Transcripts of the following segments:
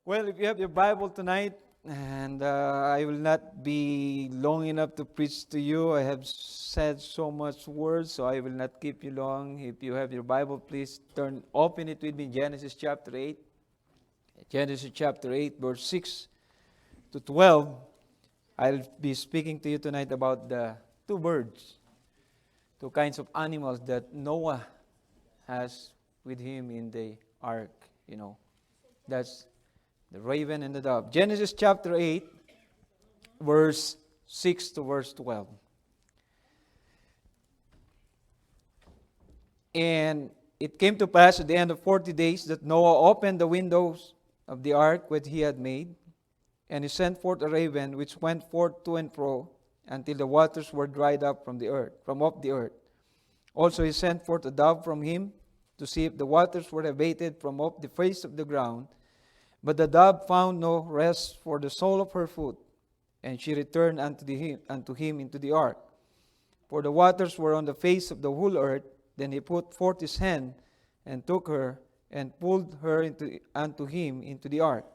Well, if you have your Bible tonight, and I will not be long enough to preach to you. I have said so much words, so I will not keep you long. If you have your Bible, please open it with me, Genesis chapter 8. Genesis chapter 8, verse 6 to 12. I'll be speaking to you tonight about the two birds, two kinds of animals that Noah has with him in the ark. That's the raven and the dove. Genesis chapter 8, verse 6 to verse 12. And it came to pass at the end of 40 days that Noah opened the windows of the ark which he had made, and he sent forth a raven which went forth to and fro until the waters were dried up from off the earth. Also he sent forth a dove from him to see if the waters were abated from off the face of the ground. But the dove found no rest for the sole of her foot, and she returned unto him into the ark. For the waters were on the face of the whole earth. Then he put forth his hand, and took her, and pulled her unto him into the ark.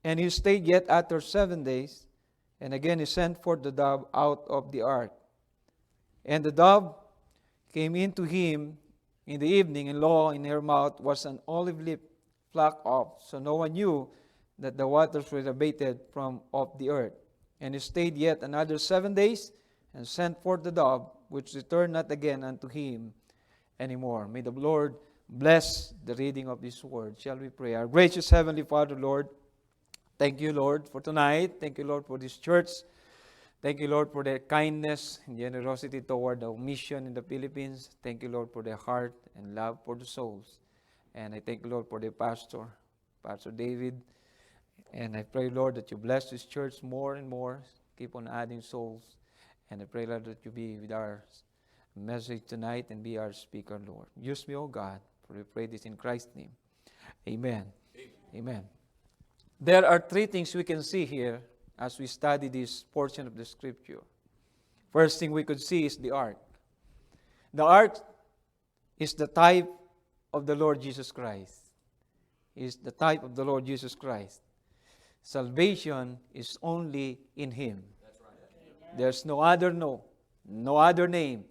And he stayed yet after 7 days, and again he sent forth the dove out of the ark. And the dove came into him in the evening, and lo, in her mouth was an olive leaf plucked off. So Noah knew that the waters were abated from off the earth. And he stayed yet another 7 days, and sent forth the dove, which returned not again unto him anymore. May the Lord bless the reading of this word. Shall we pray? Our gracious Heavenly Father, Lord, thank you, Lord, for tonight. Thank you, Lord, for this church. Thank you, Lord, for their kindness and generosity toward the mission in the Philippines. Thank you, Lord, for their heart and love for the souls. And I thank you, Lord, for the pastor, Pastor David. And I pray, Lord, that you bless this church more and more. Keep on adding souls. And I pray, Lord, that you be with our message tonight and be our speaker, Lord. Use me, O God, for we pray this in Christ's name. Amen. Amen. There are three things we can see here as we study this portion of the Scripture. First thing we could see is the ark. The ark is the type of the Lord Jesus Christ. Is the type of the Lord Jesus Christ. Salvation is only in Him. That's right. There's no other name.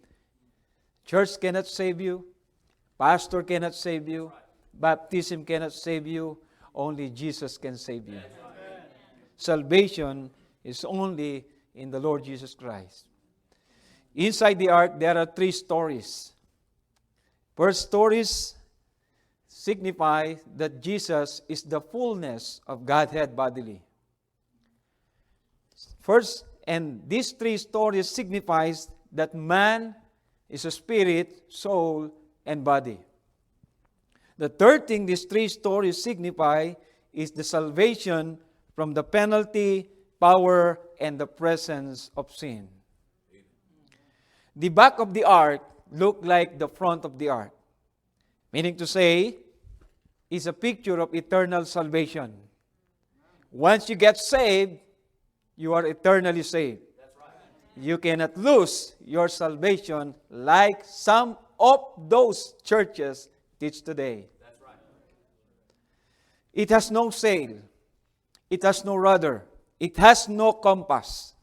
Church cannot save you. Pastor cannot save you. Baptism cannot save you. Only Jesus can save you. Salvation is only in the Lord Jesus Christ. Inside the ark, there are three stories. First stories signify that Jesus is the fullness of Godhead bodily. First, and these three stories signifies that man is a spirit, soul, and body. The third thing these three stories signify is the salvation from the penalty, power, and the presence of sin. The back of the ark looked like the front of the ark. Meaning to say, is a picture of eternal salvation. Once you get saved, you are eternally saved. You cannot lose your salvation like some of those churches teach today. It has no sail. It has no rudder. It has no compass.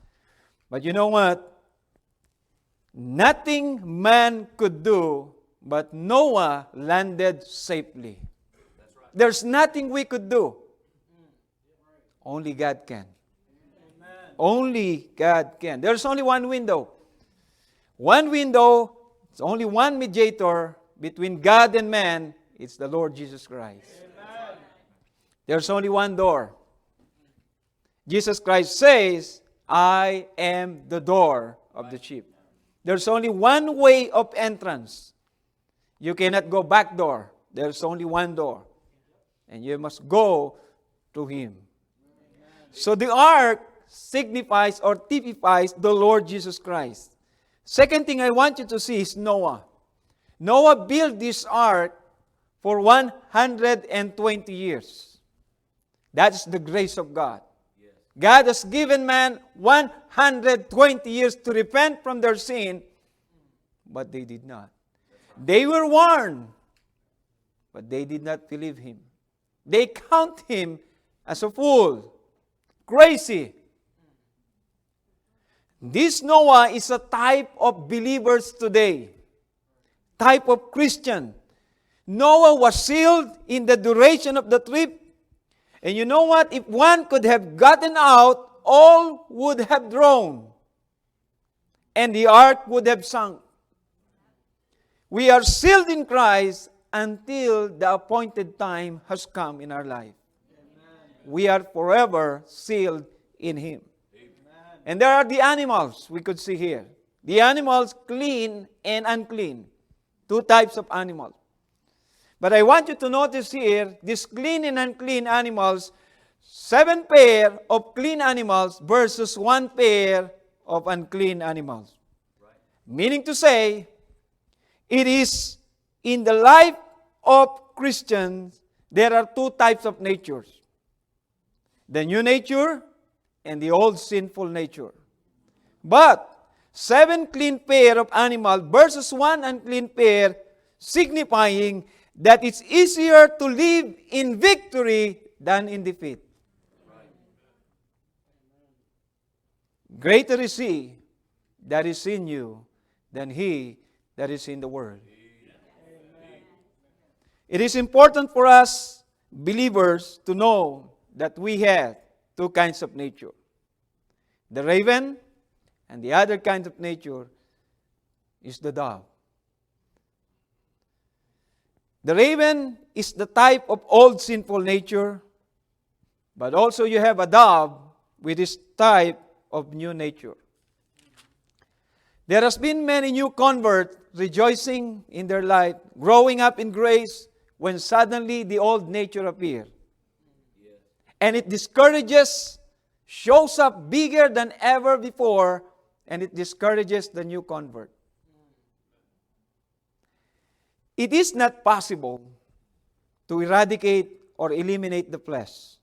But you know what? Nothing man could do, but Noah landed safely. There's nothing we could do. Only God can. Only God can. There's only one window. One window, it's only one mediator between God and man. It's the Lord Jesus Christ. Amen. There's only one door. Jesus Christ says, I am the door of the sheep. There's only one way of entrance. You cannot go back door. There's only one door. And you must go to Him. So the ark signifies or typifies the Lord Jesus Christ. Second thing I want you to see is Noah. Noah built this ark for 120 years. That's the grace of God. God has given man 120 years to repent from their sin, but they did not. They were warned, but they did not believe Him. They count Him as a fool, crazy. This Noah is a type of believers today, type of Christian. Noah was sealed in the duration of the trip. And you know what? If one could have gotten out, all would have drowned. And the ark would have sunk. We are sealed in Christ until the appointed time has come in our life. We are forever sealed in Him. And there are the animals we could see here. The animals, clean and unclean. Two types of animals. But I want you to notice here, these clean and unclean animals, 7 pair of clean animals versus 1 pair of unclean animals. Right. Meaning to say, it is in the life of Christians, there are 2 types of natures. The new nature and the old sinful nature. But 7 clean pair of animals versus 1 unclean pair, signifying that it's easier to live in victory than in defeat. Greater is He that is in you than he that is in the world. It is important for us believers to know that we have 2 kinds of nature. The raven and the other kind of nature is the dove. The raven is the type of old sinful nature, but also you have a dove with this type of new nature. There has been many new converts rejoicing in their life, growing up in grace, when suddenly the old nature appears. And it discourages, shows up bigger than ever before, and it discourages the new convert. It is not possible to eradicate or eliminate the flesh,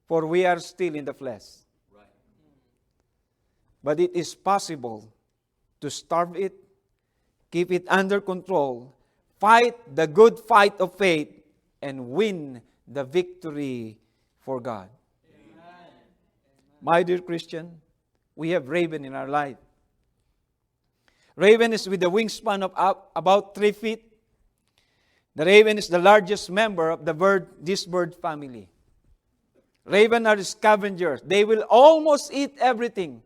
for we are still in the flesh. Right. But it is possible to starve it, keep it under control, fight the good fight of faith, and win the victory for God. Amen. My dear Christian, we have raven in our life. Raven is with a wingspan of about 3 feet. The raven is the largest member of this bird family. Raven are scavengers. They will almost eat everything.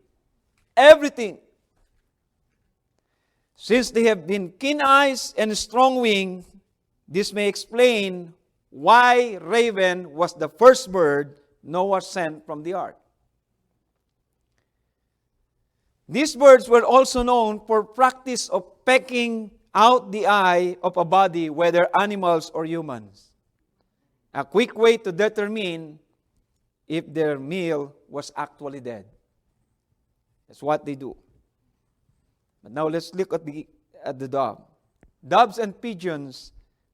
Everything. Since they have been keen eyes and strong wings, this may explain why raven was the first bird Noah sent from the ark. These birds were also known for practice of pecking out the eye of a body, whether animals or humans. A quick way to determine if their meal was actually dead. That's what they do. But now let's look at the dove. Doves and pigeons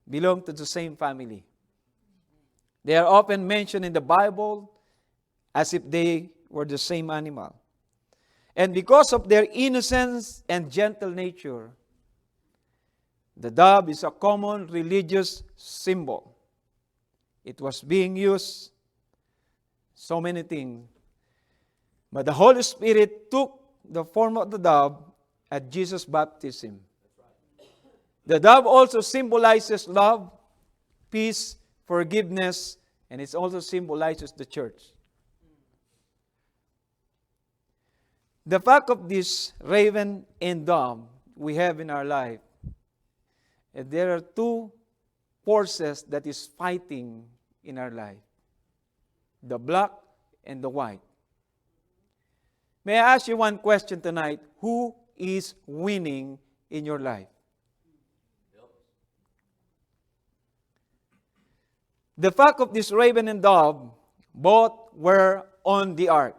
belong to the same family. They are often mentioned in the Bible as if they were the same animal. And because of their innocence and gentle nature, the dove is a common religious symbol. It was being used so many things. But the Holy Spirit took the form of the dove at Jesus' baptism. The dove also symbolizes love, peace, forgiveness, and it also symbolizes the church. The fact of this raven and dove we have in our life, and there are 2 forces that is fighting in our life. The black and the white. May I ask you one question tonight? Who is winning in your life? The fact of this raven and dove, both were on the ark.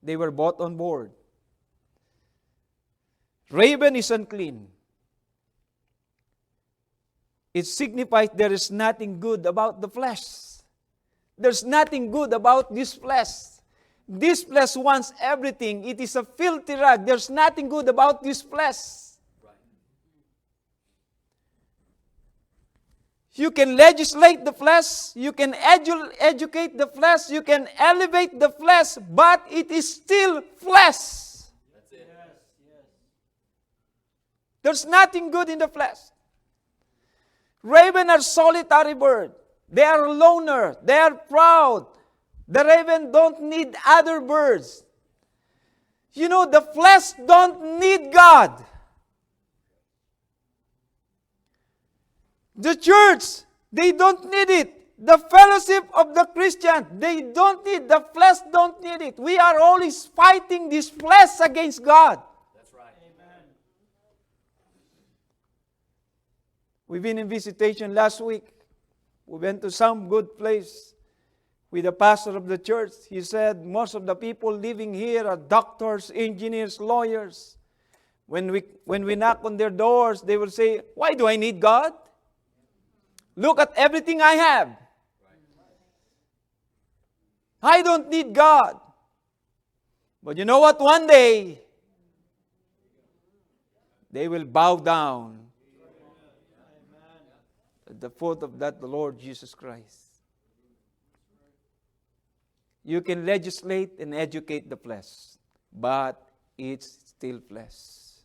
They were both on board. Raven is unclean. It signifies there is nothing good about the flesh. There's nothing good about this flesh. This flesh wants everything. It is a filthy rag. There's nothing good about this flesh. You can legislate the flesh, you can educate the flesh, you can elevate the flesh, but it is still flesh. That's it. There's nothing good in the flesh. Raven are solitary bird. They are loner. They are proud. The raven don't need other birds. You know, the flesh don't need God. The church, they don't need it. The fellowship of the Christian, they don't need. The flesh don't need it. We are always fighting this flesh against God. That's right. Amen. We've been in visitation last week. We went to some good place with the pastor of the church. He said most of the people living here are doctors, engineers, lawyers. When we knock on their doors, they will say, "Why do I need God? Look at everything I have. I don't need God." But you know what? One day, they will bow down at the foot of the Lord Jesus Christ. You can legislate and educate the flesh, but it's still flesh.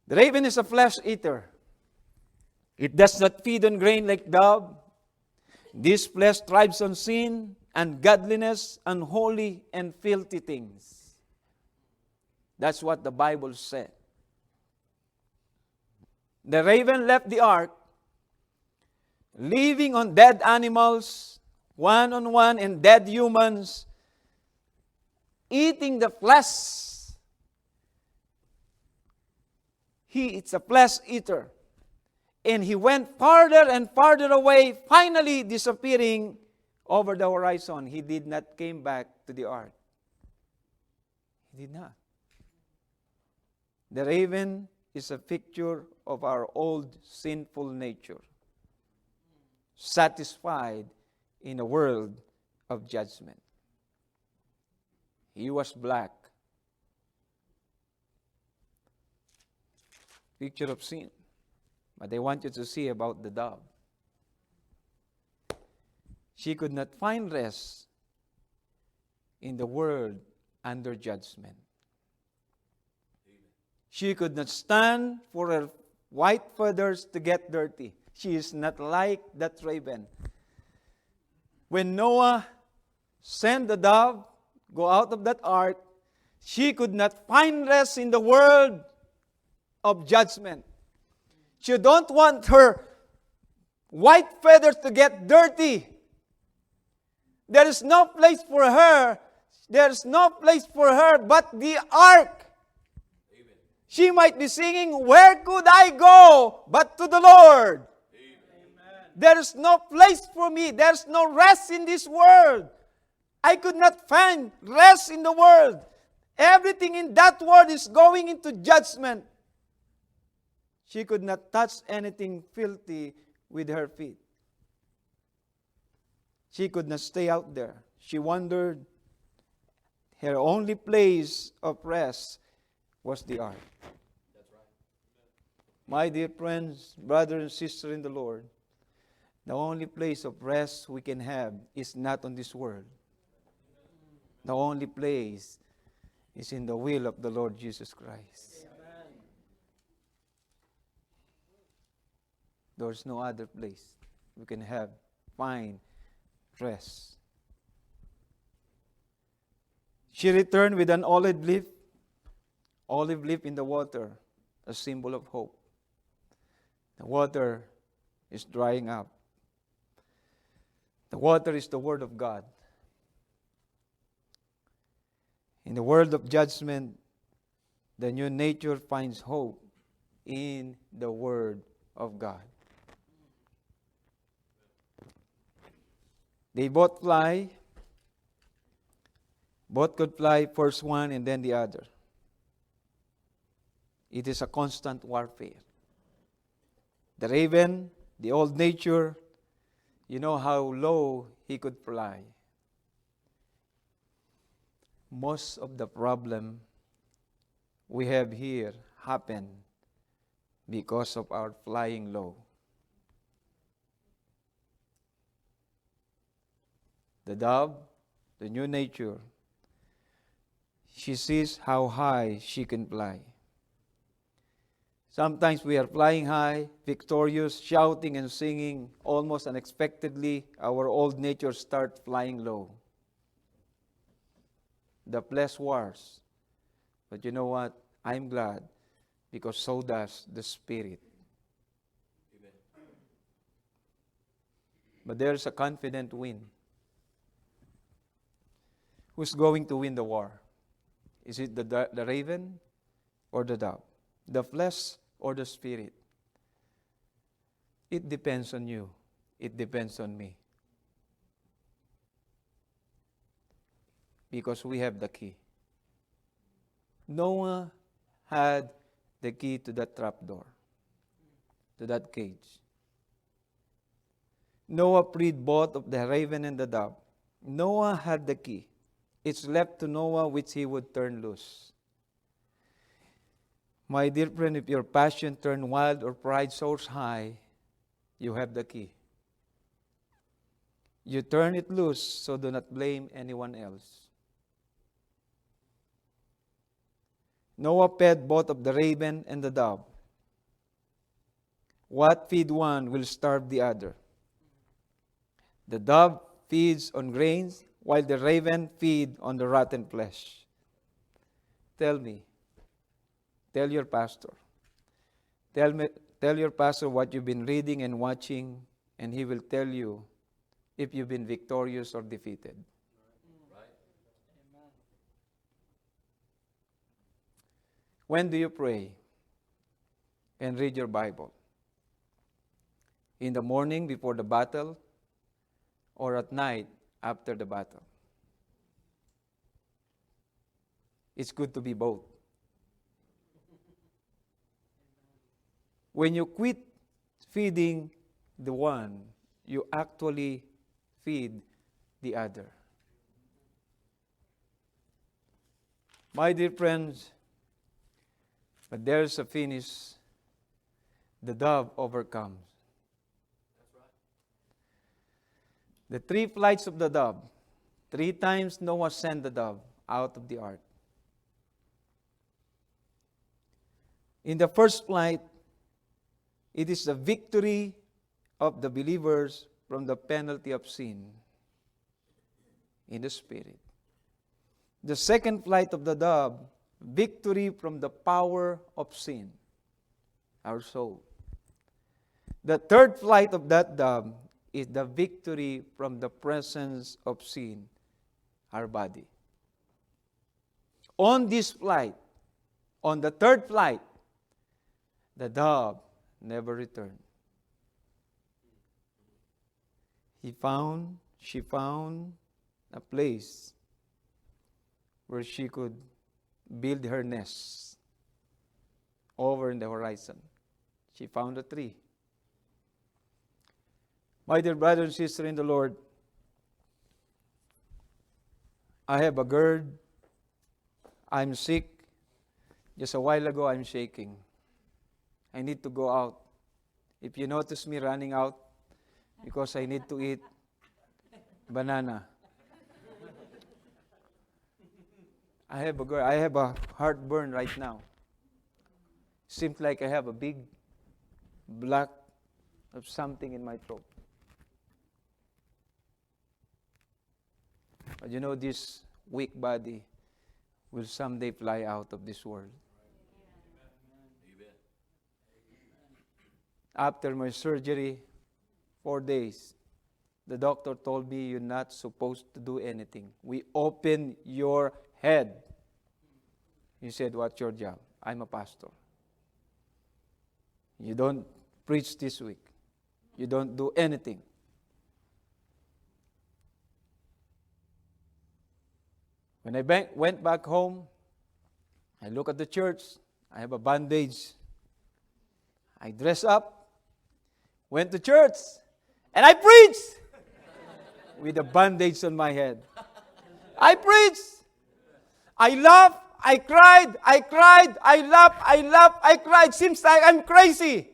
The raven is a flesh eater. It does not feed on grain like dove. This flesh thrives on sin, ungodliness, unholy, and filthy things. That's what the Bible said. The raven left the ark, living on dead animals, one-on-one, and dead humans, eating the flesh. It's a flesh eater. And he went farther and farther away, finally disappearing over the horizon. He did not came back to the ark. He did not. The raven is a picture of our old sinful nature, satisfied in a world of judgment. He was black. Picture of sin. But I want you to see about the dove. She could not find rest in the world under judgment. She could not stand for her white feathers to get dirty. She is not like that raven. When Noah sent the dove, go out of that ark, she could not find rest in the world of judgment. She don't want her white feathers to get dirty. There is no place for her. There is no place for her but the ark. Amen. She might be singing, "Where could I go but to the Lord?" Amen. There is no place for me. There is no rest in this world. I could not find rest in the world. Everything in that world is going into judgment. She could not touch anything filthy with her feet. She could not stay out there. She wondered. Her only place of rest was the ark. That's right. My dear friends, brothers and sisters in the Lord, the only place of rest we can have is not on this world. The only place is in the will of the Lord Jesus Christ. There's no other place we can find rest. She returned with an olive leaf in the water, a symbol of hope. The water is drying up. The water is the Word of God. In the world of judgment, the new nature finds hope in the Word of God. They both fly. Both could fly, first one and then the other. It is a constant warfare. The raven, the old nature, you know how low he could fly. Most of the problem we have here happen because of our flying low. The dove, the new nature, she sees how high she can fly. Sometimes we are flying high, victorious, shouting and singing. Almost unexpectedly, our old nature starts flying low. The flesh wars. But you know what? I'm glad because so does the Spirit. Amen. But there's a confident win. Who's going to win the war? Is it the raven or the dove? The flesh or the Spirit? It depends on you. It depends on me. Because we have the key. Noah had the key to that trapdoor, to that cage. Noah freed both of the raven and the dove. Noah had the key. It's left to Noah which he would turn loose. My dear friend, if your passion turn wild or pride soars high, you have the key. You turn it loose, so do not blame anyone else. Noah fed both of the raven and the dove. What feed one will starve the other. The dove feeds on grains, while the raven feed on the rotten flesh. Tell me, tell your pastor. Tell your pastor what you've been reading and watching, and he will tell you if you've been victorious or defeated. Right. When do you pray and read your Bible? In the morning before the battle or at night after the battle? It's good to be both. When you quit feeding the one, you actually feed the other. My dear friends, but there's a finish. The dove overcomes. That's right. The 3 flights of the dove. 3 times Noah sent the dove out of the ark. In the first flight, it is the victory of the believers from the penalty of sin in the Spirit. The second flight of the dove, victory from the power of sin, our soul. The third flight of that dove is the victory from the presence of sin, our body. On this flight, on the third flight, the dove never returned. She found a place where she could build her nest over in the horizon. She found a tree. My dear brother and sister in the Lord, I have a GERD. I'm sick. Just a while ago, I'm shaking. I need to go out. If you notice me running out, because I need to eat banana. I have a heartburn right now. Seems like I have a big black of something in my throat. But you know, this weak body will someday fly out of this world. Amen. After my surgery, 4 days, the doctor told me you're not supposed to do anything. We open your head. He said, what's your job? I'm a pastor. You don't preach this week. You don't do anything. When I went back home, I look at the church. I have a bandage. I dress up, went to church, and I preached with a bandage on my head. I preached. I laughed. I cried. I laughed. I cried. Seems like I'm crazy.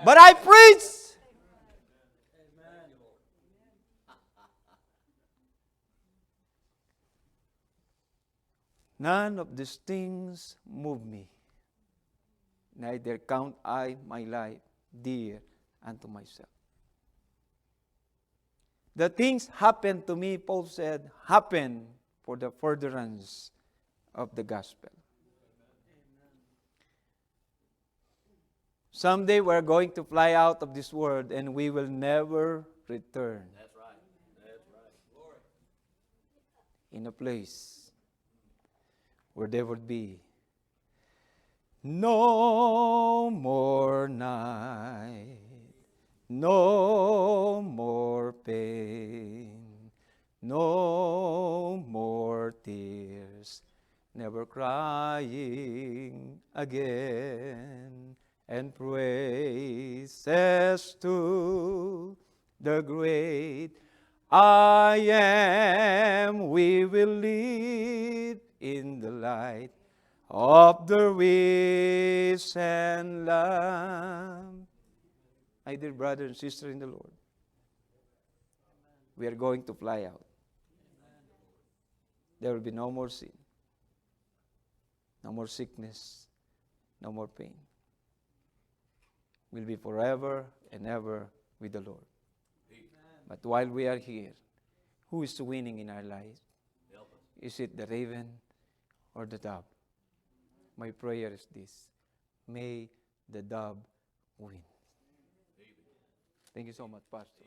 But I preached. None of these things move me, neither count I my life dear unto myself. The things happen to me, Paul said, happen for the furtherance of the gospel. Someday we're going to fly out of this world and we will never return. That's right. That's right. Glory. In a place where there would be no more night, no more pain, no more tears, never crying again, and praises to the great I am. We will live in the light of the risen Lamb. My dear brother and sister in the Lord, we are going to fly out. There will be no more sin, no more sickness, no more pain. We'll be forever and ever with the Lord. But while we are here, who is winning in our lives? Is it the raven or the dove? My prayer is this: may the dove win. Thank you so much, Pastor.